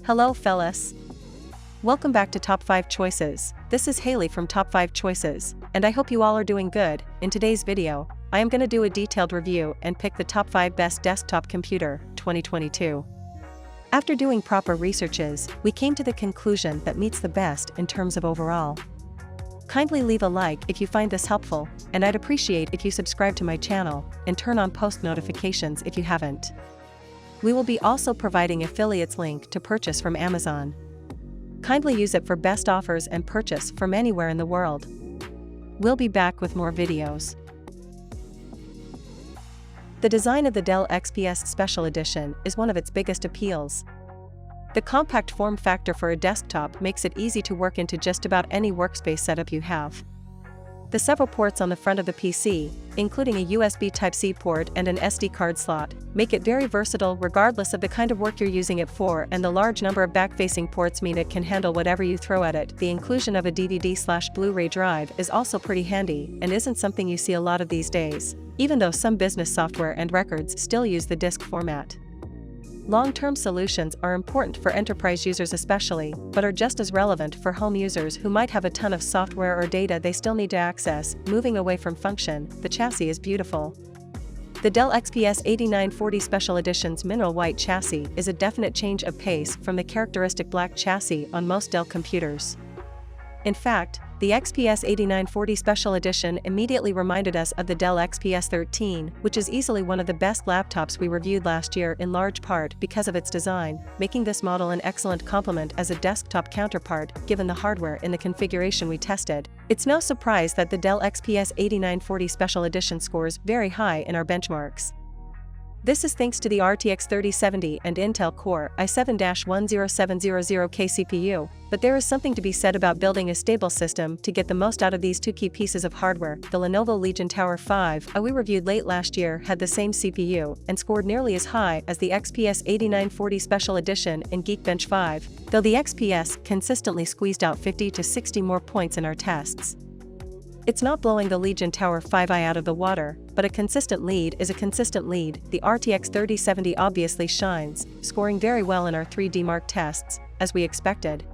Hello fellas. Welcome back to Top 5 Choices. This is Haley from Top 5 Choices, and I hope you all are doing good. In today's video, I am going to do a detailed review and pick the top 5 best desktop computer, 2022. After doing proper researches, we came to the conclusion that meets the best in terms of overall. Kindly leave a like if you find this helpful, and I'd appreciate if you subscribe to my channel and turn on post notifications if you haven't. We will be also providing affiliates link to purchase from Amazon. Kindly use it for best offers and purchase from anywhere in the world. We'll be back with more videos. The design of the Dell XPS Special Edition is one of its biggest appeals. The compact form factor for a desktop makes it easy to work into just about any workspace setup you have. The several ports on the front of the PC, including a USB Type-C port and an SD card slot, make it very versatile regardless of the kind of work you're using it for, and the large number of back-facing ports mean it can handle whatever you throw at it. The inclusion of a DVD/Blu-ray drive is also pretty handy and isn't something you see a lot of these days, even though some business software and records still use the disk format. Long-term solutions are important for enterprise users especially, but are just as relevant for home users who might have a ton of software or data they still need to access. Moving away from function, the chassis is beautiful. The Dell XPS 8940 Special Edition's mineral white chassis is a definite change of pace from the characteristic black chassis on most Dell computers. In fact, the XPS 8940 Special Edition immediately reminded us of the Dell XPS 13, which is easily one of the best laptops we reviewed last year, in large part because of its design, making this model an excellent complement as a desktop counterpart given the hardware in the configuration we tested. It's no surprise that the Dell XPS 8940 Special Edition scores very high in our benchmarks. This is thanks to the RTX 3070 and Intel Core i7-10700K CPU, but there is something to be said about building a stable system to get the most out of these two key pieces of hardware. The Lenovo Legion Tower 5 we reviewed late last year had the same CPU and scored nearly as high as the XPS 8940 Special Edition in Geekbench 5, though the XPS consistently squeezed out 50 to 60 more points in our tests. It's not blowing the Legion Tower 5i out of the water, but a consistent lead is a consistent lead. The RTX 3070 obviously shines, scoring very well in our 3D Mark tests, as we expected.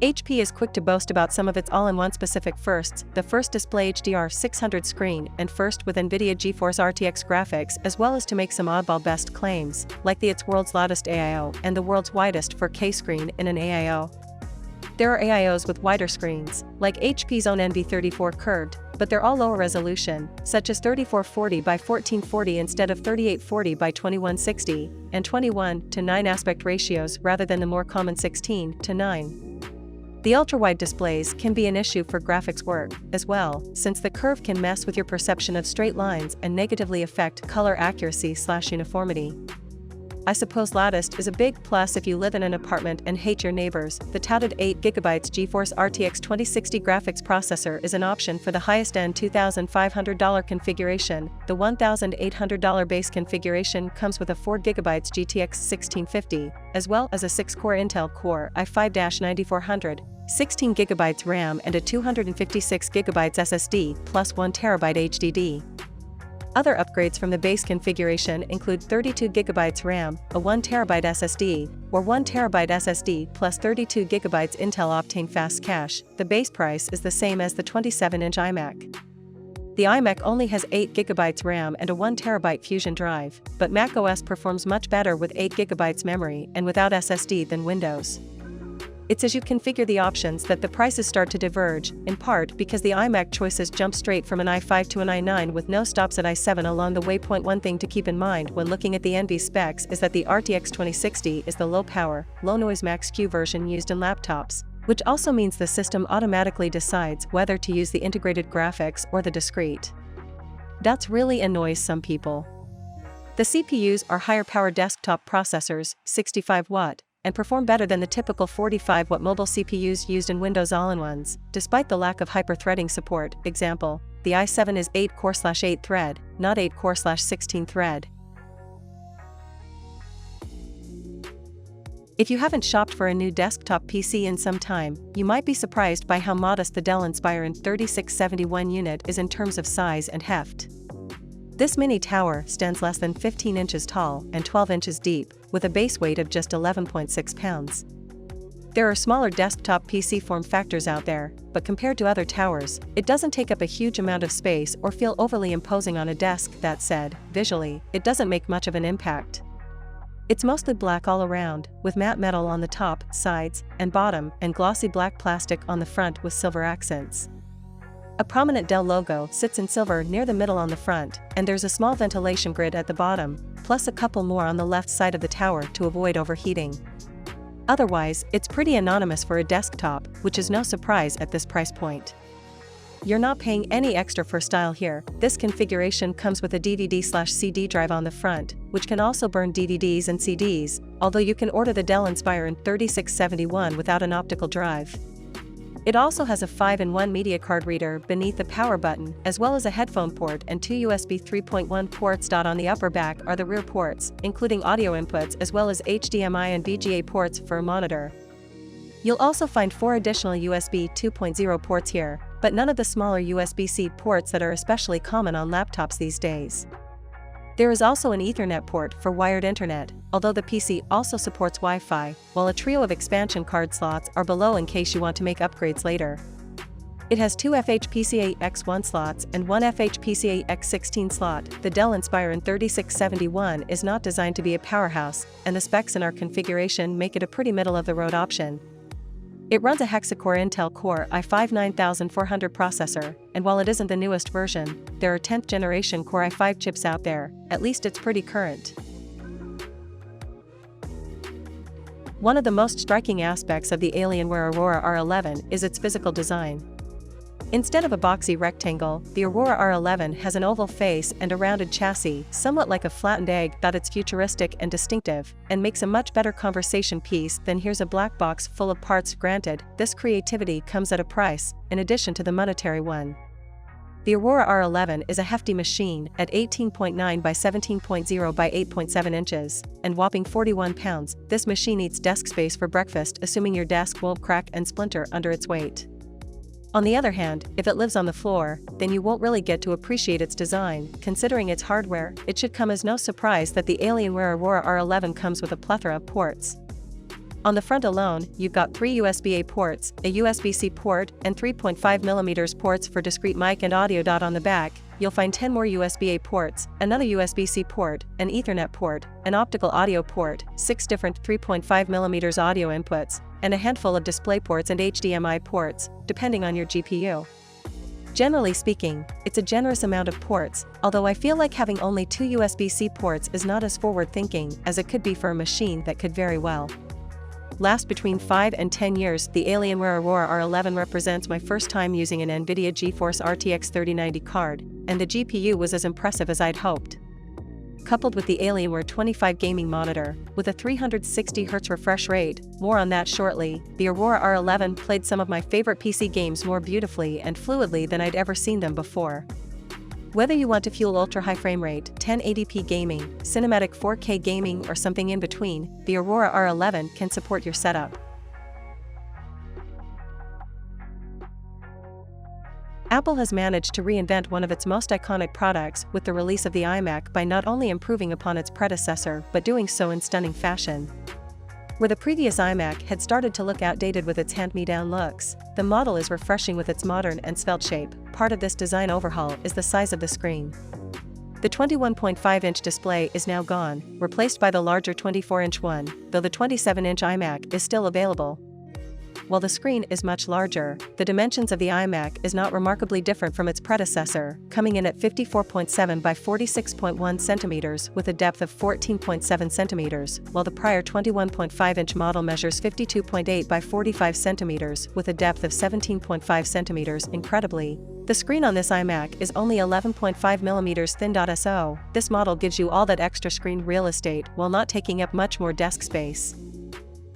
HP is quick to boast about some of its all-in-one specific firsts: the first display HDR 600 screen and first with NVIDIA GeForce RTX graphics, as well as to make some oddball best claims, like it's world's loudest AIO and the world's widest 4K screen in an AIO. There are AIOs with wider screens, like HP's own NV34 curved, but they're all lower resolution, such as 3440 by 1440 instead of 3840 by 2160, and 21:9 aspect ratios rather than the more common 16:9. The ultra-wide displays can be an issue for graphics work, as well, since the curve can mess with your perception of straight lines and negatively affect color accuracy/uniformity. I suppose loudest is a big plus if you live in an apartment and hate your neighbors. The touted 8GB GeForce RTX 2060 graphics processor is an option for the highest-end $2,500 configuration. The $1,800 base configuration comes with a 4GB GTX 1650, as well as a 6-core Intel Core i5-9400, 16GB RAM and a 256GB SSD plus 1TB HDD. Other upgrades from the base configuration include 32GB RAM, a 1TB SSD, or 1TB SSD plus 32GB Intel Optane Fast Cache. The base price is the same as the 27-inch iMac. The iMac only has 8GB RAM and a 1TB Fusion drive, but macOS performs much better with 8GB memory and without SSD than Windows. It's as you configure the options that the prices start to diverge, in part because the iMac choices jump straight from an i5 to an i9 with no stops at i7 along the way. One thing to keep in mind when looking at the NV specs is that the RTX 2060 is the low-power, low-noise Max-Q version used in laptops, which also means the system automatically decides whether to use the integrated graphics or the discrete. That's really annoys some people. The CPUs are higher-power desktop processors, 65-watt, and perform better than the typical 45-watt mobile CPUs used in Windows all-in-ones, despite the lack of hyper-threading support. Example, the i7 is 8-core/8-thread, not 8-core/16-thread. If you haven't shopped for a new desktop PC in some time, you might be surprised by how modest the Dell INSPIRON 3671 unit is in terms of size and heft. This mini tower stands less than 15 inches tall and 12 inches deep, with a base weight of just 11.6 pounds. There are smaller desktop PC form factors out there, but compared to other towers, it doesn't take up a huge amount of space or feel overly imposing on a desk. That said, visually, it doesn't make much of an impact. It's mostly black all around, with matte metal on the top, sides, and bottom, and glossy black plastic on the front with silver accents. A prominent Dell logo sits in silver near the middle on the front, and there's a small ventilation grid at the bottom, plus a couple more on the left side of the tower to avoid overheating. Otherwise, it's pretty anonymous for a desktop, which is no surprise at this price point. You're not paying any extra for style here. This configuration comes with a DVD/CD drive on the front, which can also burn DVDs and CDs, although you can order the Dell INSPIRON 3671 without an optical drive. It also has a 5-in-1 media card reader beneath the power button, as well as a headphone port and two USB 3.1 ports. On the upper back are the rear ports, including audio inputs as well as HDMI and VGA ports for a monitor. You'll also find 4 additional USB 2.0 ports here, but none of the smaller USB-C ports that are especially common on laptops these days. There is also an Ethernet port for wired internet, although the PC also supports Wi-Fi, while a trio of expansion card slots are below in case you want to make upgrades later. It has 2 FHPCA-X1 slots and 1 FHPCA-X16 slot. The Dell INSPIRON 3671 is not designed to be a powerhouse, and the specs in our configuration make it a pretty middle-of-the-road option. It runs a hexa-core Intel Core i5 9400 processor, and while it isn't the newest version, there are 10th generation Core i5 chips out there. At least it's pretty current. One of the most striking aspects of the Alienware Aurora R11 is its physical design. Instead of a boxy rectangle, the Aurora R11 has an oval face and a rounded chassis, somewhat like a flattened egg. It's futuristic and distinctive, and makes a much better conversation piece than "here's a black box full of parts." Granted, this creativity comes at a price, in addition to the monetary one. The Aurora R11 is a hefty machine at 18.9 by 17.0 by 8.7 inches, and whopping 41 pounds. This machine eats desk space for breakfast, assuming your desk won't crack and splinter under its weight. On the other hand, if it lives on the floor, then you won't really get to appreciate its design. Considering its hardware, it should come as no surprise that the Alienware Aurora R11 comes with a plethora of ports. On the front alone, you've got 3 USB-A ports, a USB-C port, and 3.5mm ports for discrete mic and audio. On the back, you'll find 10 more USB-A ports, another USB-C port, an Ethernet port, an optical audio port, 6 different 3.5mm audio inputs, and a handful of DisplayPorts and HDMI ports, depending on your GPU. Generally speaking, it's a generous amount of ports, although I feel like having only 2 USB-C ports is not as forward-thinking as it could be for a machine that could very well last between 5 and 10 years. The Alienware Aurora R11 represents my first time using an NVIDIA GeForce RTX 3090 card, and the GPU was as impressive as I'd hoped. Coupled with the Alienware 25 gaming monitor, with a 360Hz refresh rate, more on that shortly, the Aurora R11 played some of my favorite PC games more beautifully and fluidly than I'd ever seen them before. Whether you want to fuel ultra-high frame rate, 1080p gaming, cinematic 4K gaming, or something in between, the Aurora R11 can support your setup. Apple has managed to reinvent one of its most iconic products with the release of the iMac by not only improving upon its predecessor but doing so in stunning fashion. Where the previous iMac had started to look outdated with its hand-me-down looks, the model is refreshing with its modern and svelte shape. Part of this design overhaul is the size of the screen. The 21.5-inch display is now gone, replaced by the larger 24-inch one, though the 27-inch iMac is still available. While the screen is much larger, the dimensions of the iMac is not remarkably different from its predecessor, coming in at 54.7 by 46.1 centimeters with a depth of 14.7 centimeters, while the prior 21.5-inch model measures 52.8 by 45 centimeters with a depth of 17.5 centimeters. Incredibly, the screen on this iMac is only 11.5mm thin. So, this model gives you all that extra screen real estate while not taking up much more desk space.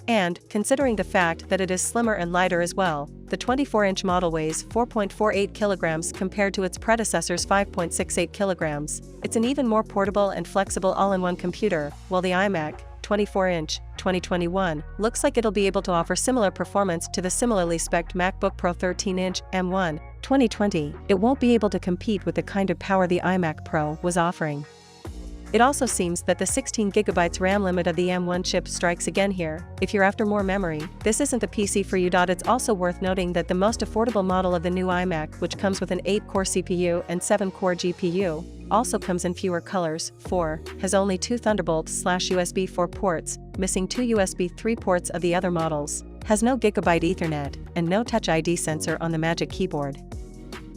And, considering the fact that it is slimmer and lighter as well, the 24-inch model weighs 4.48 kilograms compared to its predecessor's 5.68 kilograms. It's an even more portable and flexible all-in-one computer, while the iMac, 24-inch, 2021, looks like it'll be able to offer similar performance to the similarly spec'd MacBook Pro 13-inch, M1, 2020. It won't be able to compete with the kind of power the iMac Pro was offering. It also seems that the 16GB RAM limit of the M1 chip strikes again here. If you're after more memory, this isn't the PC for you. It's also worth noting that the most affordable model of the new iMac, which comes with an 8-core CPU and 7-core GPU, also comes in fewer colors. 4, has only 2 Thunderbolt/USB 4 ports, missing 2 USB 3 ports of the other models, has no Gigabit Ethernet, and no Touch ID sensor on the Magic Keyboard.